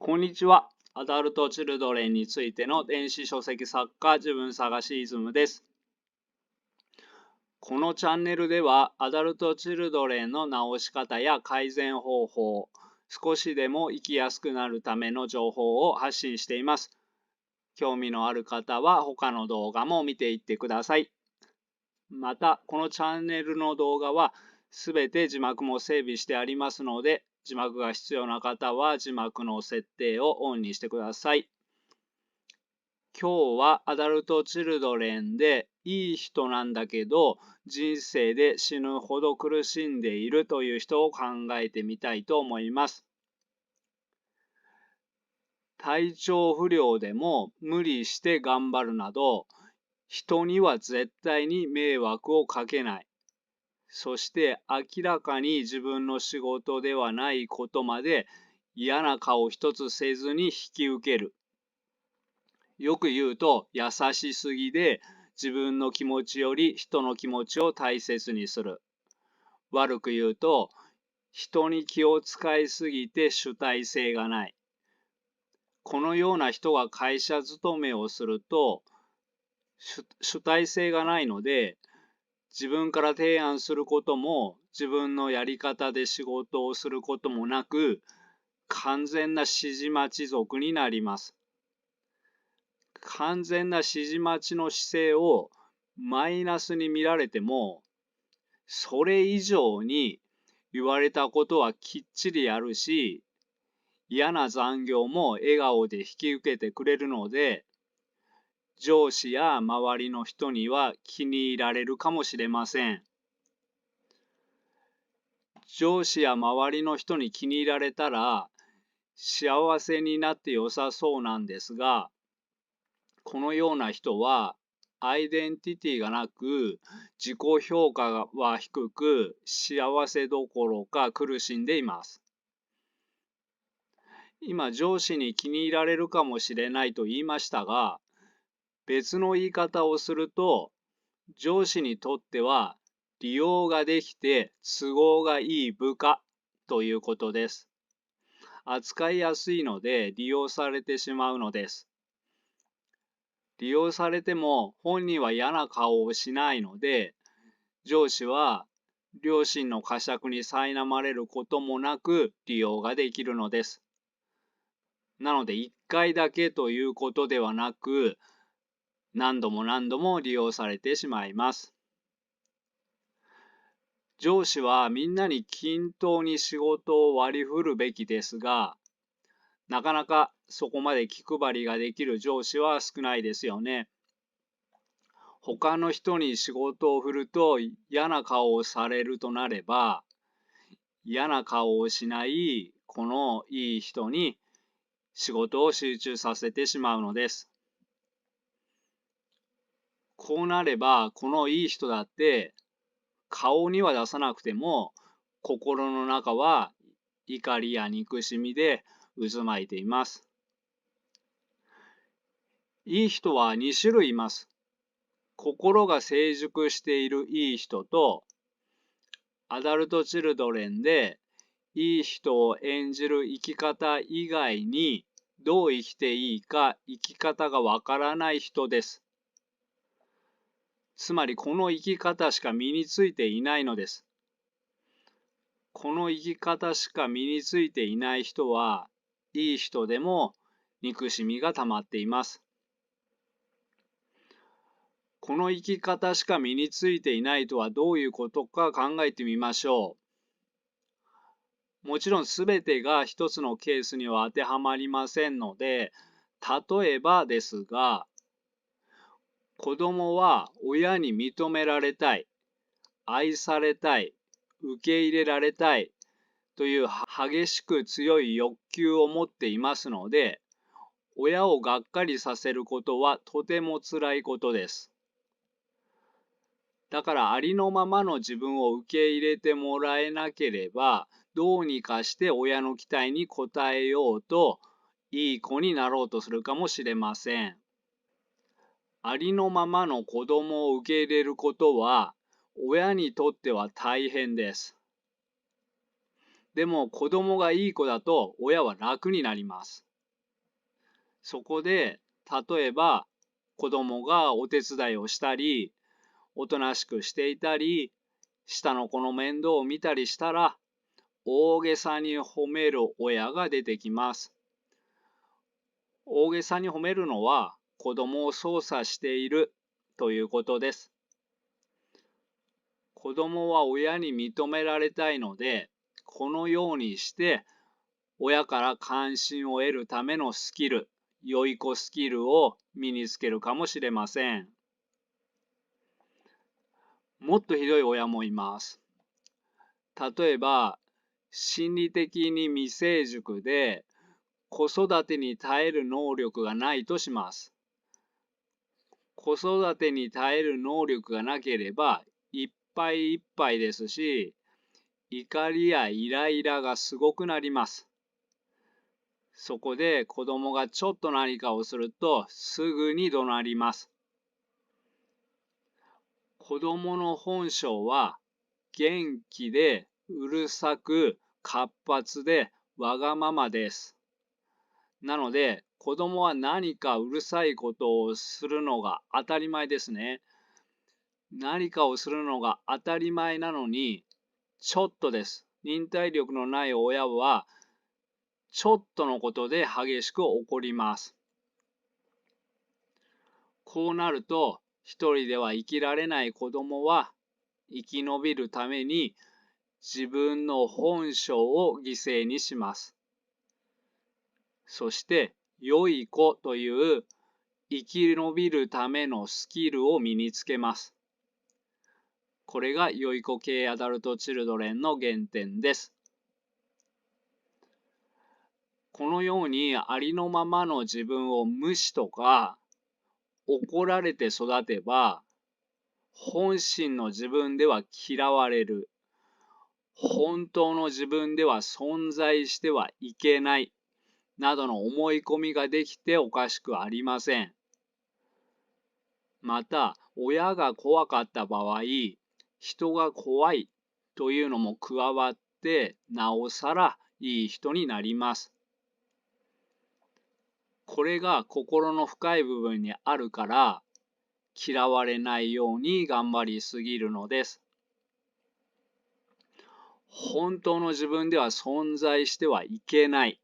こんにちは。アダルトチルドレンについての電子書籍作家自分探しイズムです。このチャンネルではアダルトチルドレンの直し方や改善方法、少しでも生きやすくなるための情報を発信しています。興味のある方は他の動画も見ていってください。また、このチャンネルの動画はすべて字幕も整備してありますので、字幕が必要な方は字幕の設定をオンにしてください。今日はアダルトチルドレンでいい人なんだけど人生で死ぬほど苦しんでいるという人を考えてみたいと思います。体調不良でも無理して頑張るなど人には絶対に迷惑をかけない。そして明らかに自分の仕事ではないことまで嫌な顔一つせずに引き受ける。よく言うと優しすぎで自分の気持ちより人の気持ちを大切にする。悪く言うと人に気を使いすぎて主体性がない。このような人が会社勤めをすると主体性がないので自分から提案することも自分のやり方で仕事をすることもなく完全な指示待ち族になります。完全な指示待ちの姿勢をマイナスに見られても、それ以上に言われたことはきっちりやるし、嫌な残業も笑顔で引き受けてくれるので、上司や周りの人には気に入られるかもしれません。上司や周りの人に気に入られたら幸せになって良さそうなんですが、このような人はアイデンティティがなく自己評価は低く幸せどころか苦しんでいます。今上司に気に入られるかもしれないと言いましたが、別の言い方をすると上司にとっては利用ができて都合がいい部下ということです。扱いやすいので利用されてしまうのです。利用されても本人は嫌な顔をしないので、上司は良心の呵責に苛まれることもなく利用ができるのです。なので1回だけということではなく、何度も何度も利用されてしまいます。上司はみんなに均等に仕事を割り振るべきですが、なかなかそこまで気配りができる上司は少ないですよね。他の人に仕事を振ると嫌な顔をされるとなれば、嫌な顔をしないこのいい人に仕事を集中させてしまうのです。こうなればこのいい人だって顔には出さなくても心の中は怒りや憎しみで渦巻いています。いい人は2種類います。心が成熟しているいい人とアダルトチルドレンでいい人を演じる生き方以外にどう生きていいか生き方がわからない人です。つまりこの生き方しか身についていないのです。この生き方しか身についていない人はいい人でも憎しみが溜まっています。この生き方しか身についていないとはどういうことか考えてみましょう。もちろんすべてが一つのケースには当てはまりませんので、例えばですが、子供は親に認められたい、愛されたい、受け入れられたいという激しく強い欲求を持っていますので、親をがっかりさせることはとても辛いことです。だからありのままの自分を受け入れてもらえなければ、どうにかして親の期待に応えようと、いい子になろうとするかもしれません。ありのままの子供を受け入れることは、親にとっては大変です。でも子供がいい子だと親は楽になります。そこで、例えば子供がお手伝いをしたり、おとなしくしていたり、下の子の面倒を見たりしたら、大げさに褒める親が出てきます。大げさに褒めるのは子供を操作しているということです。子供は親に認められたいので、このようにして親から関心を得るためのスキル、良い子スキルを身につけるかもしれません。もっとひどい親もいます。例えば、心理的に未成熟で子育てに耐える能力がないとします。子育てに耐える能力がなければいっぱいいっぱいですし、怒りやイライラがすごくなります。そこで子供がちょっと何かをするとすぐに怒鳴ります。子供の本性は元気でうるさく活発でわがままです。なので子供は何かうるさいことをするのが当たり前ですね。何かをするのが当たり前なのに、ちょっとです。忍耐力のない親は、ちょっとのことで激しく怒ります。こうなると、一人では生きられない子供は、生き延びるために自分の本性を犠牲にします。そして、良い子という生き延びるためのスキルを身につけます。これが良い子系アダルトチルドレンの原点です。このようにありのままの自分を無視とか怒られて育てば、本心の自分では嫌われる。本当の自分では存在してはいけない。などの思い込みができておかしくありません。また、親が怖かった場合、人が怖いというのも加わって、なおさらいい人になります。これが心の深い部分にあるから、嫌われないように頑張りすぎるのです。本当の自分では存在してはいけない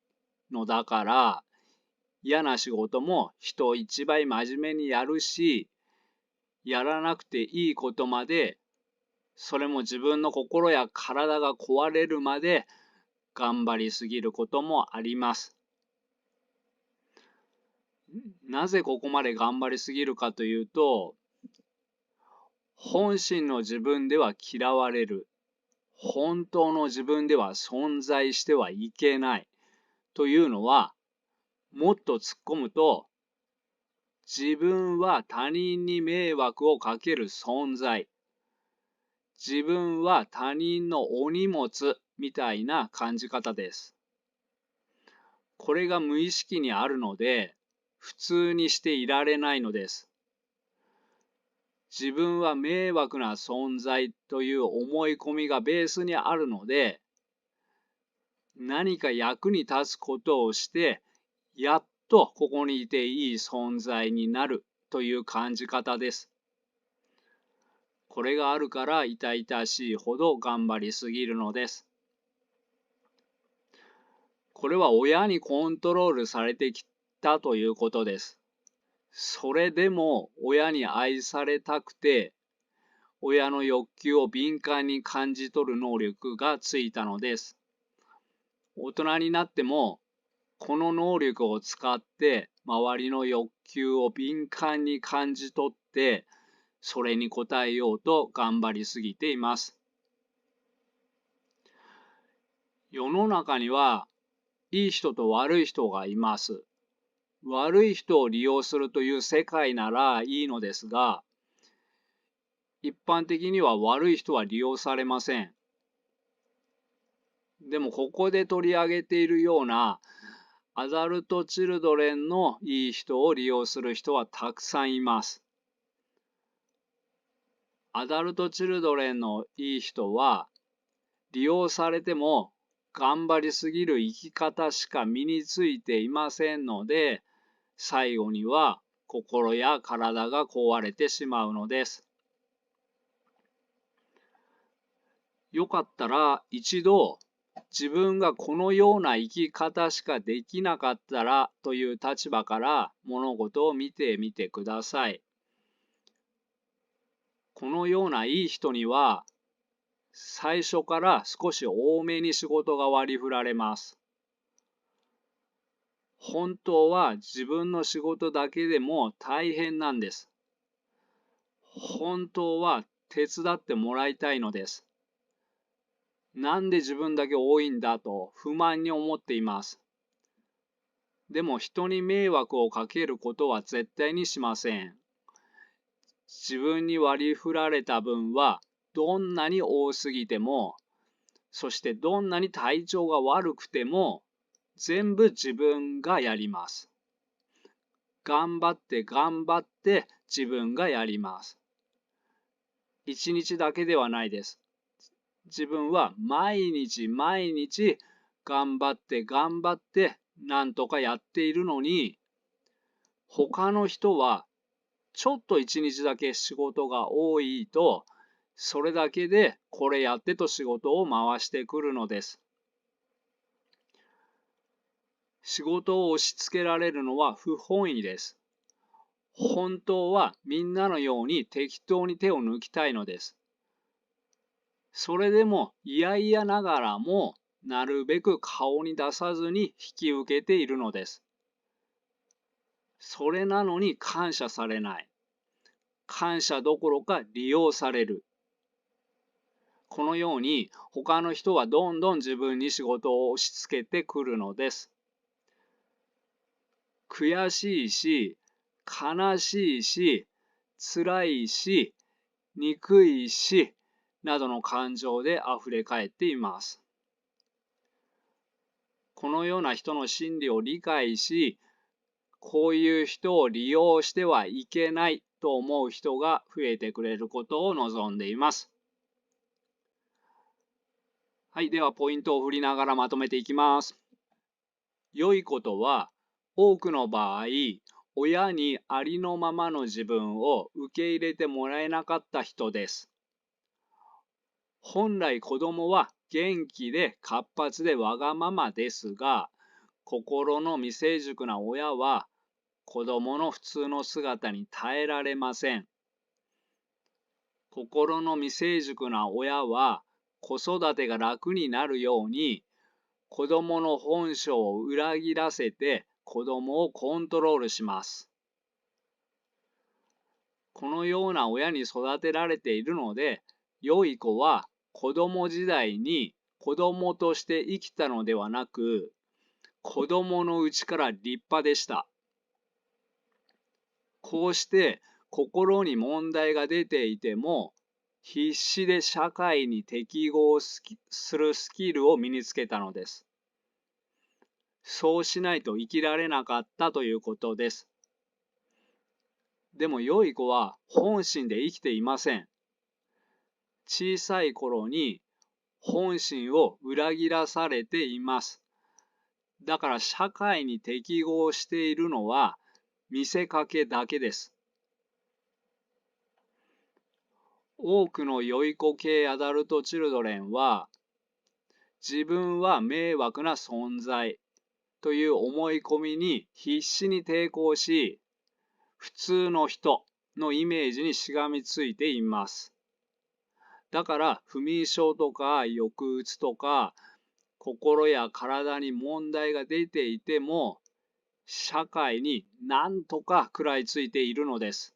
のだから、嫌な仕事も人一倍真面目にやるし、やらなくていいことまで、それも自分の心や体が壊れるまで頑張りすぎることもあります。なぜここまで頑張りすぎるかというと、本心の自分では嫌われる。本当の自分では存在してはいけないというのは、もっと突っ込むと、自分は他人に迷惑をかける存在。自分は他人のお荷物みたいな感じ方です。これが無意識にあるので、普通にしていられないのです。自分は迷惑な存在という思い込みがベースにあるので、何か役に立つことをして、やっとここにいていい存在になるという感じ方です。これがあるから痛々しいほど頑張りすぎるのです。これは親にコントロールされてきたということです。それでも親に愛されたくて、親の欲求を敏感に感じ取る能力がついたのです。大人になっても、この能力を使って周りの欲求を敏感に感じ取って、それに応えようと頑張りすぎています。世の中にはいい人と悪い人がいます。悪い人を利用するという世界ならいいのですが、一般的には悪い人は利用されません。でもここで取り上げているようなアダルトチルドレンのいい人を利用する人はたくさんいます。アダルトチルドレンのいい人は利用されても頑張りすぎる生き方しか身についていませんので、最後には心や体が壊れてしまうのです。よかったら一度自分がこのような生き方しかできなかったらという立場から物事を見てみてください。このようないい人には最初から少し多めに仕事が割り振られます。本当は自分の仕事だけでも大変なんです。本当は手伝ってもらいたいのです。なんで自分だけ多いんだと不満に思っています。でも人に迷惑をかけることは絶対にしません。自分に割り振られた分はどんなに多すぎても、そしてどんなに体調が悪くても全部自分がやります。頑張って自分がやります。一日だけではないです。自分は毎日頑張ってなんとかやっているのに、他の人はちょっと一日だけ仕事が多いと、それだけでこれやってと仕事を回してくるのです。仕事を押し付けられるのは不本意です。本当はみんなのように適当に手を抜きたいのです。それでも嫌々ながらもなるべく顔に出さずに引き受けているのです。それなのに感謝されない。感謝どころか利用される。このように他の人はどんどん自分に仕事を押し付けてくるのです。悔しいし、悲しいし、辛いし、憎いし、などの感情で溢れ返っています。このような人の心理を理解し、こういう人を利用してはいけないと思う人が増えてくれることを望んでいます。はい、ではポイントを振りながらまとめていきます。良いことは、多くの場合、親にありのままの自分を受け入れてもらえなかった人です。本来子供は元気で活発でわがままですが、心の未成熟な親は子供の普通の姿に耐えられません。心の未成熟な親は子育てが楽になるように子供の本性を裏切らせて子供をコントロールします。このような親に育てられているので、良い子は子供時代に子供として生きたのではなく、子供のうちから立派でした。こうして心に問題が出ていても、必死で社会に適合するスキルを身につけたのです。そうしないと生きられなかったということです。でも良い子は本心で生きていません。小さい頃に本心を裏切らされています。だから社会に適合しているのは見せかけだけです。多くの良い子系アダルトチルドレンは自分は迷惑な存在という思い込みに必死に抵抗し、普通の人のイメージにしがみついています。だから不眠症とか抑うつとか心や体に問題が出ていても社会になんとか食らいついているのです。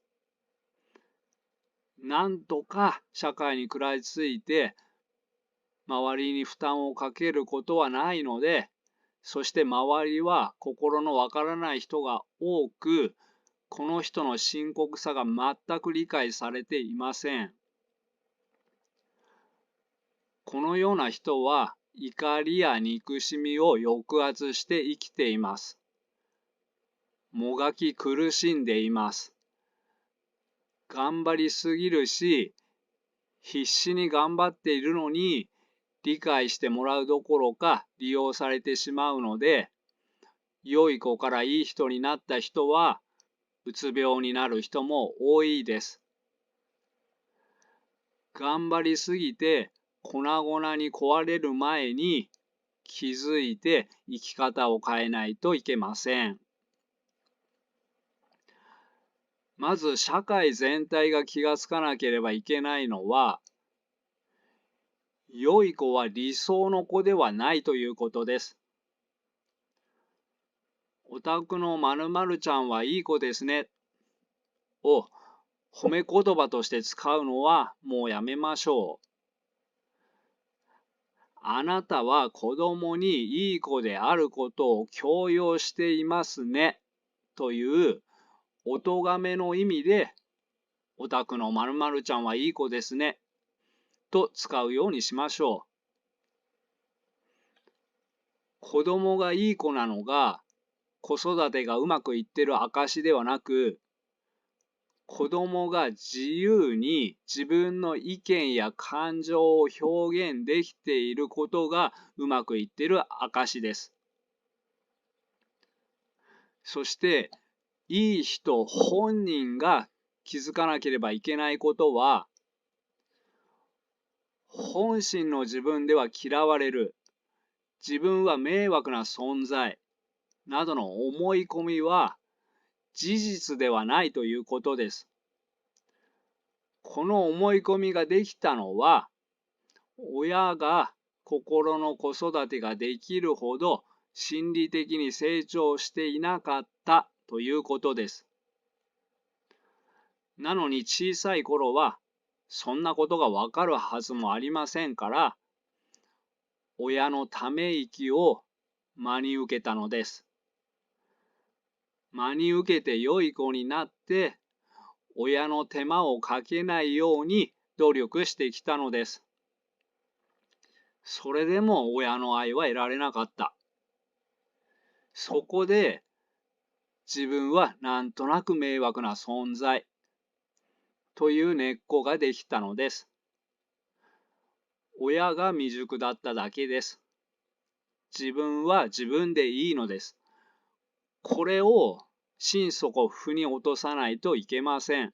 なんとか社会に食らいついて周りに負担をかけることはないので、そして周りは心のわからない人が多く、この人の深刻さが全く理解されていません。このような人は怒りや憎しみを抑圧して生きています。もがき苦しんでいます。頑張りすぎるし、必死に頑張っているのに理解してもらうどころか利用されてしまうので、良い子からいい人になった人は、うつ病になる人も多いです。頑張りすぎて粉々に壊れる前に気づいて生き方を変えないといけません。まず社会全体が気がつかなければいけないのは、良い子は理想の子ではないということです。お宅の〇〇ちゃんはいい子ですねを褒め言葉として使うのはもうやめましょう。あなたは子供にいい子であることを強要していますねというお咎めの意味で、お宅の〇〇ちゃんはいい子ですねと使うようにしましょう。子供がいい子なのが子育てがうまくいってる証ではなく、子供が自由に自分の意見や感情を表現できていることがうまくいっている証です。そして、いい人本人が気づかなければいけないことは、本心の自分では嫌われる、自分は迷惑な存在などの思い込みは事実ではないということです。この思い込みができたのは、親が心の子育てができるほど心理的に成長していなかったということです。なのに小さい頃はそんなことがわかるはずもありませんから、親のため息を真に受けたのです。真に受けて良い子になって、親の手間をかけないように努力してきたのです。それでも親の愛は得られなかった。そこで自分はなんとなく迷惑な存在という根っこができたのです。親が未熟だっただけです。自分は自分でいいのです。これを心底腑に落とさないといけません。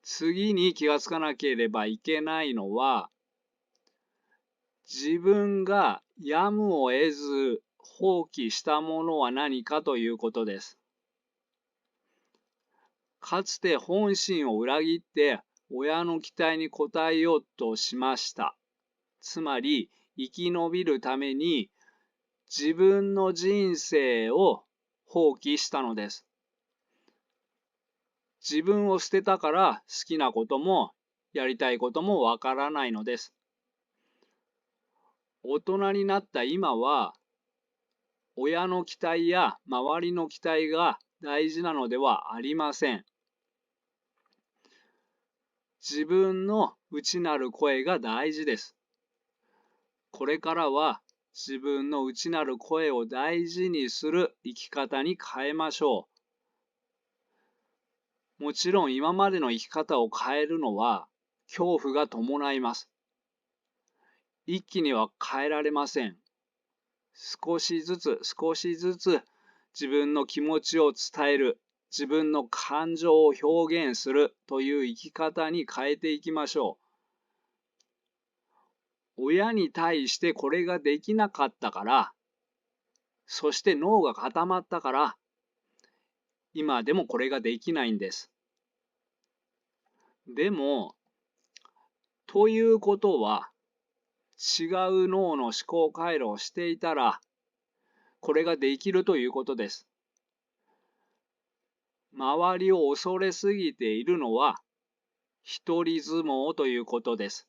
次に気がつかなければいけないのは、自分がやむを得ず放棄したものは何かということです。かつて本心を裏切って親の期待に応えようとしました。つまり生き延びるために自分の人生を放棄したのです。自分を捨てたから好きなこともやりたいこともわからないのです。大人になった今は、親の期待や周りの期待が大事なのではありません。自分の内なる声が大事です。これからは自分の内なる声を大事にする生き方に変えましょう。もちろん今までの生き方を変えるのは恐怖が伴います。一気には変えられません。少しずつ少しずつ自分の気持ちを伝える、自分の感情を表現するという生き方に変えていきましょう。親に対してこれができなかったから、そして脳が固まったから、今でもこれができないんです。でも、ということは、違う脳の思考回路をしていたら、これができるということです。周りを恐れすぎているのは、一人相撲ということです。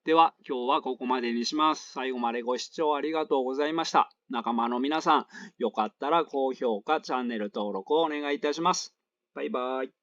では、今日はここまでにします。最後までご視聴ありがとうございました。仲間の皆さん、よかったら高評価、チャンネル登録をお願いいたします。バイバイ。